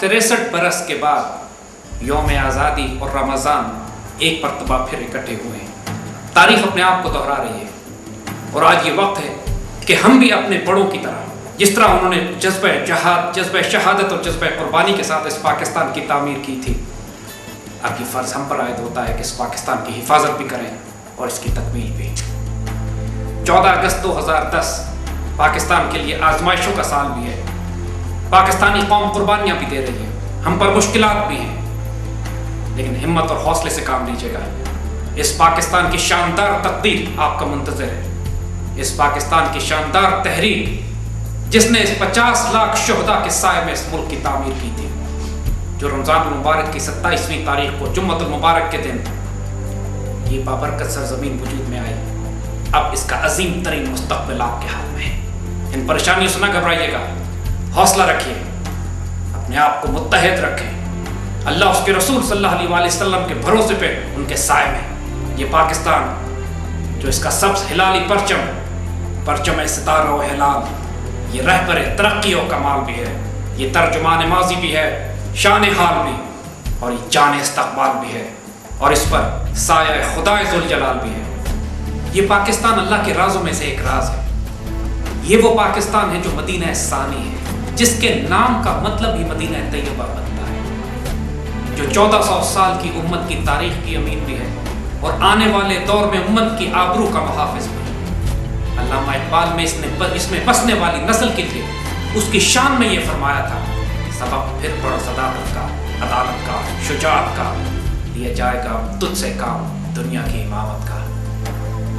63 برس کے بعد یوم آزادی اور رمضان ایک مرتبہ پھر اکٹھے ہوئے ہیں۔ تاریخ اپنے آپ کو دہرا رہی ہے اور آج یہ وقت ہے کہ ہم بھی اپنے بڑوں کی طرح، جس طرح انہوں نے جذبہ جہاد، جذبہ شہادت اور جذبہ قربانی کے ساتھ اس پاکستان کی تعمیر کی تھی، اب یہ فرض ہم پر عائد ہوتا ہے کہ اس پاکستان کی حفاظت بھی کریں اور اس کی تکمیل بھی۔ 14 اگست 2010 پاکستان کے لیے آزمائشوں کا سال بھی ہے۔ پاکستانی قوم قربانیاں بھی دے رہی ہے، ہم پر مشکلات بھی ہیں، لیکن ہمت اور حوصلے سے کام لیجیے گا۔ اس پاکستان کی شاندار تقدیر آپ کا منتظر ہے، اس پاکستان کی شاندار تحریک جس نے اس 50 لاکھ شہداء کے سائے میں اس ملک کی تعمیر کی تھی، جو رمضان المبارک کی 27ویں تاریخ کو جمعۃ المبارک کے دن یہ بابرکت سرزمین وجود میں آئی۔ اب اس کا عظیم ترین مستقبل آپ کے ہاتھ میں ہے۔ ان پریشانیوں سے نہ گھبرائیے گا، حوصلہ رکھیے، اپنے آپ کو متحد رکھیں، اللہ اس کے رسول صلی اللہ علیہ وآلہ وسلم کے بھروسے پہ ان کے سائے میں یہ پاکستان جو اس کا سبز ہلالی پرچم ستارہ و ہلال، یہ رہبر ترقی و کمال بھی ہے، یہ ترجمان ماضی بھی ہے، شان حال بھی، اور یہ جان استقبال بھی ہے، اور اس پر سایہ خدا ذوالجلال بھی ہے۔ یہ پاکستان اللہ کے رازوں میں سے ایک راز ہے۔ یہ وہ پاکستان ہے جو مدینہ ثانی ہے، جس کے نام کا مطلب ہی مدینہ طیبہ بنتا ہے، جو 1400 سال کی امت کی تاریخ کی امین بھی ہے اور آنے والے دور میں امت کی آبرو کا محافظ بھی ہے۔ علامہ اقبال میں اس میں بسنے والی نسل کے لیے اس کی شان میں یہ فرمایا تھا، سبق پھر پڑھ صداقت کا، عدالت کا، شجاعت کا، لیا جائے گا تجھ سے کام دنیا کی امامت کا۔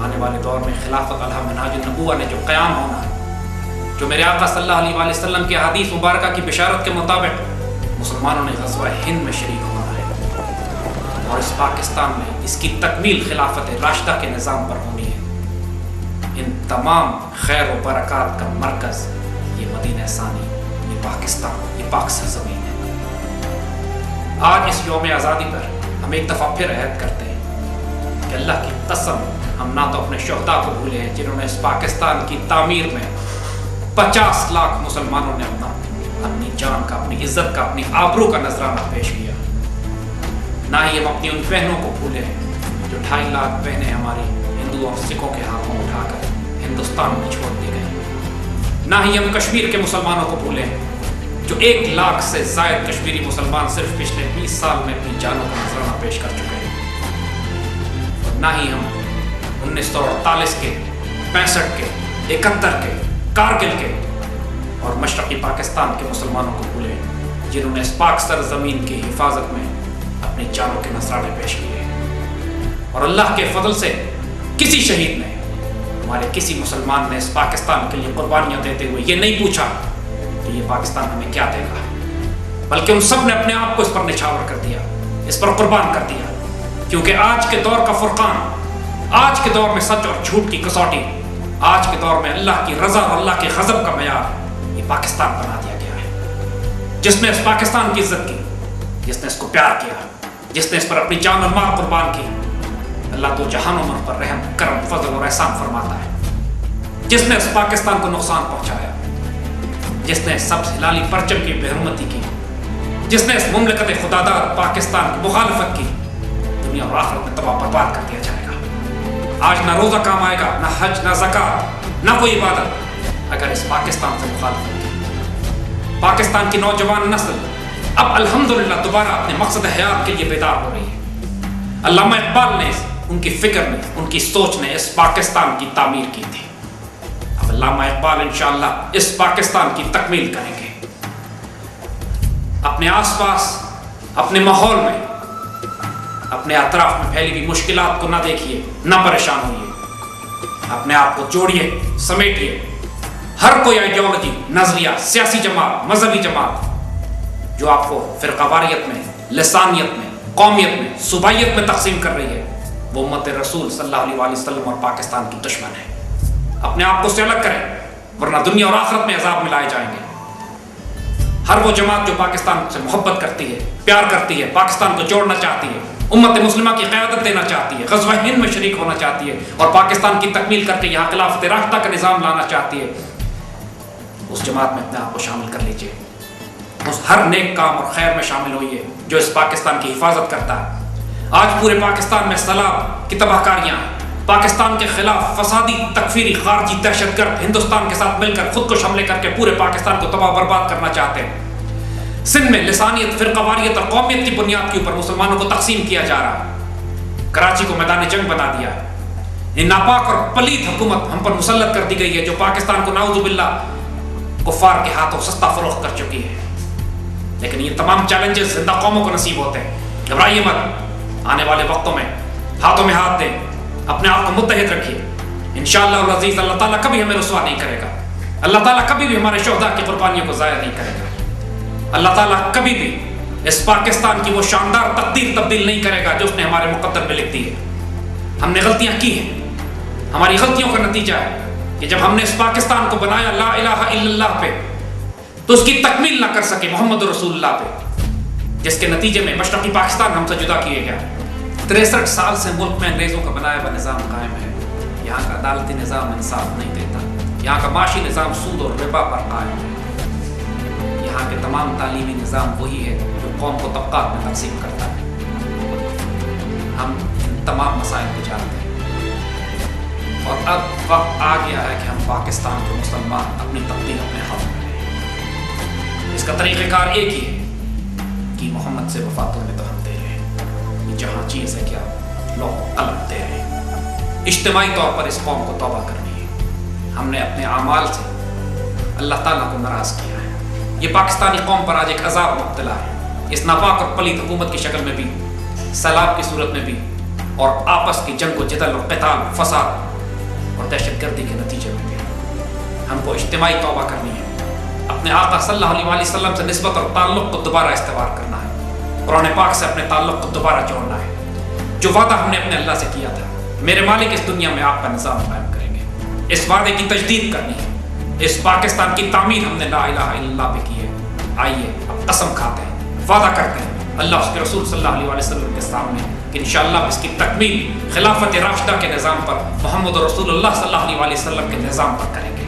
آنے والے دور میں خلافت علیہ منہاج النبوہ نے جو قیام ہونا ہے، جو میرے آقا صلی اللہ علیہ وآلہ وسلم کی حدیث مبارکہ کی بشارت کے مطابق مسلمانوں نے غزوہ ہند میں شریک ہونا ہے، اور اس پاکستان میں اس کی تکمیل خلافت راشدہ کے نظام پر ہونی ہے۔ ان تمام خیر و برکات کا مرکز یہ مدینہ ثانی، یہ پاکستان، یہ پاک سرزمین ہے۔ آج اس یوم آزادی پر ہم ایک دفعہ پھر عہد کرتے ہیں کہ اللہ کی قسم ہم نہ تو اپنے شہداء کو بھولے ہیں جنہوں نے اس پاکستان کی تعمیر میں 50 لاکھ مسلمانوں نے اپنی جان کا، اپنی عزت کا، اپنی آبرو کا نذرانہ پیش کیا، نہ ہی ہم اپنی ان بہنوں کو بھولے ہیں جو 2.5 لاکھ بہنیں ہماری ہندوؤں اور سکھوں کے ہاتھوں اٹھا کر ہندوستان میں چھوڑ دی گئی، نہ ہی ہم کشمیر کے مسلمانوں کو بھولے ہیں جو 1 لاکھ سے زائد کشمیری مسلمان صرف پچھلے 20 سال میں اپنی جانوں کا نذرانہ پیش کر چکے ہیں، اور نہ ہی ہم 1948 کے، 65 کے، 71 کے، کارگل کے اور مشرقی پاکستان کے مسلمانوں کو بھولے جنہوں نے اس پاک سرزمین کی حفاظت میں اپنی جانوں کے نذرانے پیش کیے، اور اللہ کے فضل سے کسی شہید نے، ہمارے کسی مسلمان نے اس پاکستان کے لیے قربانیاں دیتے ہوئے یہ نہیں پوچھا کہ یہ پاکستان ہمیں کیا دے گا، بلکہ ان سب نے اپنے آپ کو اس پر نچھاور کر دیا، اس پر قربان کر دیا، کیونکہ آج کے دور کا فرقان، آج کے دور میں سچ اور جھوٹ کی کسوٹی، آج کے دور میں اللہ کی رضا اور اللہ کے غضب کا معیار یہ پاکستان بنا دیا گیا ہے۔ جس نے اس پاکستان کی عزت کی، جس نے اس کو پیار کیا، جس نے اس پر اپنی جان اور مال قربان کی، اللہ تو جہانوں میں پر رحم، کرم، فضل اور احسان فرماتا ہے۔ جس نے اس پاکستان کو نقصان پہنچایا، جس نے سبز ہلالی پرچم کی بے حرمتی کی، جس نے اس مملکت خدادار پاکستان کی مخالفت کی، دنیا اور آخرت میں تباہ برباد کر دیا جائے گا۔ آج نہ روزہ کام آئے گا، نہ حج، نہ زکوٰۃ، نہ کوئی عبادت اگر اس پاکستان سے مخالفت کی۔ پاکستان کی نوجوان نسل اب الحمدللہ دوبارہ اپنے مقصد حیات کے لیے بیدار ہو رہی ہے۔ علامہ اقبال نے ان کی فکر میں، ان کی سوچ نے اس پاکستان کی تعمیر کی تھی۔ اب علامہ اقبال انشاءاللہ اس پاکستان کی تکمیل کریں گے۔ اپنے آس پاس، اپنے ماحول میں، اپنے اطراف میں پھیلی ہوئی مشکلات کو نہ دیکھیے، نہ پریشان ہوئیے، اپنے آپ کو جوڑیے، سمیٹیے۔ ہر کوئی آئیڈیالوجی، نظریہ، سیاسی جماعت، مذہبی جماعت جو آپ کو فرقہ واریت میں، لسانیت میں، قومیت میں، صوبائیت میں تقسیم کر رہی ہے، وہ امت رسول صلی اللہ علیہ وآلہ وسلم اور پاکستان کی دشمن ہے۔ اپنے آپ کو اس سے الگ کریں، ورنہ دنیا اور آخرت میں عذاب میں لائے جائیں گے۔ ہر وہ جماعت جو پاکستان سے محبت کرتی ہے، پیار کرتی ہے، پاکستان کو جوڑنا چاہتی ہے، امت مسلمہ کی قیادت دینا چاہتی ہے، غزوہ ہند میں شریک ہونا چاہتی ہے، اور پاکستان کی تکمیل کر کے یہاں خلافت راشدہ کا نظام لانا چاہتی ہے، اس جماعت میں اپنے آپ کو شامل کر لیجئے۔ اس ہر نیک کام اور خیر میں شامل ہوئیے جو اس پاکستان کی حفاظت کرتا ہے۔ آج پورے پاکستان میں سیلاب کی تباہ کاریاں ہیں۔ پاکستان کے خلاف فسادی تکفیری خارجی دہشت گرد ہندوستان کے ساتھ مل کر خود کو حملے کر کے پورے پاکستان کو تباہ برباد کرنا چاہتے ہیں۔ سندھ میں لسانیت، فرقہ واریت اور قومیت کی بنیاد کے اوپر مسلمانوں کو تقسیم کیا جا رہا ہے۔ کراچی کو میدان جنگ بنا دیا ہے۔ یہ ناپاک اور پلید حکومت ہم پر مسلط کر دی گئی ہے جو پاکستان کو نعوذ باللہ کفار کے ہاتھوں سستا فروخت کر چکی ہے۔ لیکن یہ تمام چیلنجز زندہ قوموں کو نصیب ہوتے ہیں۔ گھبرائیے مت، آنے والے وقتوں میں ہاتھوں میں ہاتھ دیں، اپنے آپ کو متحد رکھیے۔ انشاءاللہ العزیز اللہ تعالیٰ کبھی ہمیں رسوا نہیں کرے گا۔ اللہ تعالیٰ کبھی بھی ہمارے شہداء کی قربانیوں کو ضائع نہیں کرے گا۔ اللہ تعالیٰ کبھی بھی اس پاکستان کی وہ شاندار تقدیر تبدیل نہیں کرے گا جو اس نے ہمارے مقدر میں لکھ دی ہے۔ ہم نے غلطیاں کی ہیں، ہماری غلطیوں کا نتیجہ ہے کہ جب ہم نے اس پاکستان کو بنایا لا الہ الا اللہ پہ تو اس کی تکمیل نہ کر سکے محمد رسول اللہ پہ، جس کے نتیجے میں مشرقی پاکستان ہم سے جدا کیے گیا۔ 63 سال سے ملک میں انگریزوں کا بنایا ہوا نظام قائم ہے۔ یہاں کا عدالتی نظام انصاف نہیں دیتا، یہاں کا معاشی نظام سود اور ربا پر قائم ہے، یہاں کے تمام تعلیمی نظام وہی ہے جو قوم کو طبقات میں تقسیم کرتا ہے۔ ہم ان تمام مسائل کو جانتے ہیں اور اب وقت آ گیا ہے کہ ہم پاکستان کے مسلمان اپنی تقدیر اپنے ہاتھ میں لیں۔ اس کا طریقہ کار ایک ہی ہے کہ محمد سے وفاتوں میں تو ہم دے رہے ہیں، یہ جہاں چیز ہے کیا لوگ قلم دے رہے ہیں۔ اجتماعی طور پر اس قوم کو توبہ کرنی ہے۔ ہم نے اپنے اعمال سے اللہ تعالیٰ کو ناراض کیا ہے۔ یہ پاکستانی قوم پر آج ایک عذاب مبتلا ہے، اس ناپاک اور پلید حکومت کی شکل میں بھی، سیلاب کی صورت میں بھی، اور آپس کی جنگ و جدل اور قتال، فساد اور دہشت گردی کے نتیجے میں بھی۔ ہم کو اجتماعی توبہ کرنی ہے، اپنے آقا صلی اللہ علیہ وآلہ وسلم سے نسبت اور تعلق کو دوبارہ استوار کرنا ہے، قرآن پاک سے اپنے تعلق کو دوبارہ جوڑنا ہے۔ جو وعدہ ہم نے اپنے اللہ سے کیا تھا، میرے مالک اس دنیا میں آپ کا نظام قائم کریں گے، اس وعدے کی تجدید کرنی ہے۔ اس پاکستان کی تعمیر ہم نے لا الہ الا اللہ پہ کی ہے۔ آئیے اب قسم کھاتے ہیں، وعدہ کرتے ہیں اللہ اس کے رسول صلی اللہ علیہ وسلم کے سامنے کہ انشاءاللہ اس کی تکمیل خلافت راشدہ کے نظام پر، محمد رسول اللہ صلی اللہ علیہ وسلم کے نظام پر کریں گے۔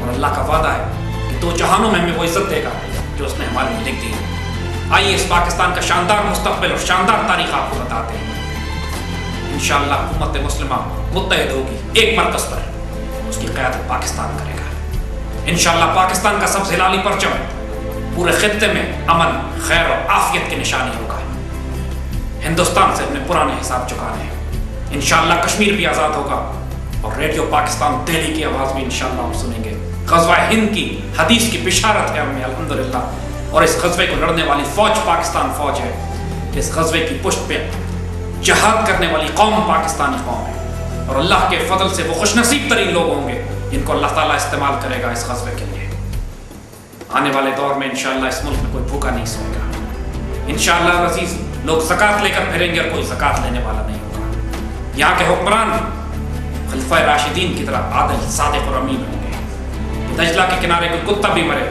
اور اللہ کا وعدہ ہے کہ 2 جہانوں میں ہمیں وہ عزت دے گا جو اس نے ہمارے لیے لکھ دی ہے۔ آئیے اس پاکستان کا شاندار مستقبل اور شاندار تاریخ آپ کو بتاتے ہیں۔ انشاءاللہ امت مسلمہ متحد ہوگی، ایک مرکز پر، اس کی قیادت پاکستان کرے گا۔ انشاءاللہ پاکستان کا سبز ہلالی پرچم پورے خطے میں امن، خیر اور عافیت کی نشانی ہوگا۔ ہندوستان سے اپنے پرانے حساب چکانے ہیں۔ انشاءاللہ کشمیر بھی آزاد ہوگا اور ریڈیو پاکستان دہلی کی آواز بھی انشاءاللہ ہم سنیں گے۔ غزوہ ہند کی حدیث کی بشارت ہے ہمیں الحمدللہ، اور اس غزوے کو لڑنے والی فوج پاکستان فوج ہے۔ اس غزوے کی پشت پہ جہاد کرنے والی قوم پاکستانی قوم ہے، اور اللہ کے فضل سے وہ خوش نصیب ترین لوگ ہوں گے جن کو اللہ تعالیٰ استعمال کرے گا اس غزوے کے لیے۔ آنے والے دور میں انشاءاللہ اس ملک میں کوئی بھوکا نہیں سوئے گا۔ انشاءاللہ عزیز لوگ زکوٰۃ لے کر پھریں گے اور کوئی زکوٰۃ لینے والا نہیں ہوگا۔ یہاں کے حکمران خلفۂ راشدین کی طرح عادل، صادق اور امین ہوں گے۔ دجلہ کے کنارے کوئی کتا بھی مرے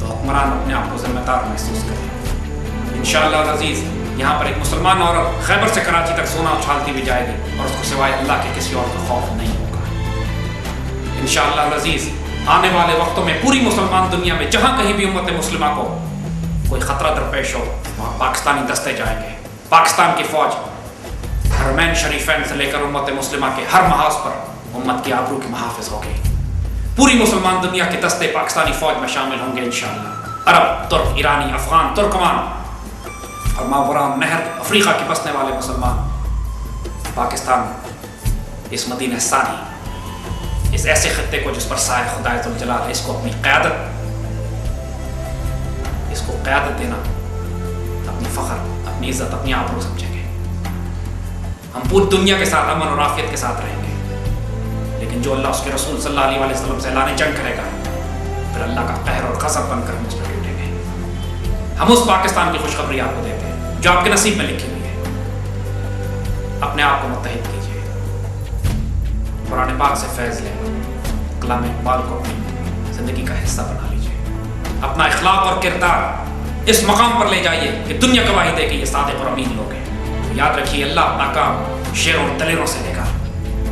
تو حکمران اپنے آپ کو ذمہ دار محسوس کرے۔ انشاءاللہ عزیز یہاں پر ایک مسلمان عورت خیبر سے کراچی تک سونا اچھالتی بھی جائے گی اور اس کو سوائے اللہ کے کسی اور کا خوف نہیں ہوگا۔ انشاءاللہ عزیز آنے والے وقتوں میں پوری مسلمان دنیا میں جہاں کہیں بھی امت مسلمہ کو کوئی خطرہ درپیش ہو، وہاں پاکستانی دستے جائیں گے۔ پاکستان کی فوج حرمین شریفین سے لے کر امت مسلمہ کے ہر محاذ پر امت کی آبرو کی محافظ ہوگی۔ پوری مسلمان دنیا کے دستے پاکستانی فوج میں شامل ہوں گے انشاءاللہ۔ عرب، ترک، ایرانی، افغان، ترکمان اور ماوران نہر افریقہ کے بسنے والے مسلمان پاکستان اس مدینہ ثانی، اس ایسے خطے کو جس پر سائے خدائے ذوالجلال ہے، اس کو اپنی قیادت، اس کو قیادت دینا اپنی فخر، اپنی عزت، اپنی آبرو سمجھیں گے۔ ہم پوری دنیا کے ساتھ امن اور عافیت کے ساتھ رہیں گے، لیکن جو اللہ اس کے رسول صلی اللہ علیہ وسلم سے اعلان جنگ کرے گا پھر اللہ کا قہر اور غضب بن کر ہم اس پر ٹوٹیں گے۔ ہم اس پاکستان کی خوشخبری آپ کو دیتے ہیں جو آپ کے نصیب میں لکھی ہوئی ہے۔ اپنے آپ کو متحد کیجیے، قرآن پاک سے فیض لیں، کلام اقبال کو اپنی زندگی کا حصہ بنا لیجیے، اپنا اخلاق اور کردار اس مقام پر لے جائیے کہ دنیا گواہی دے کہ یہ صادق اور امین لوگ ہیں۔ یاد رکھیے اللہ اپنا کام شیروں اور دلیروں سے لے گا،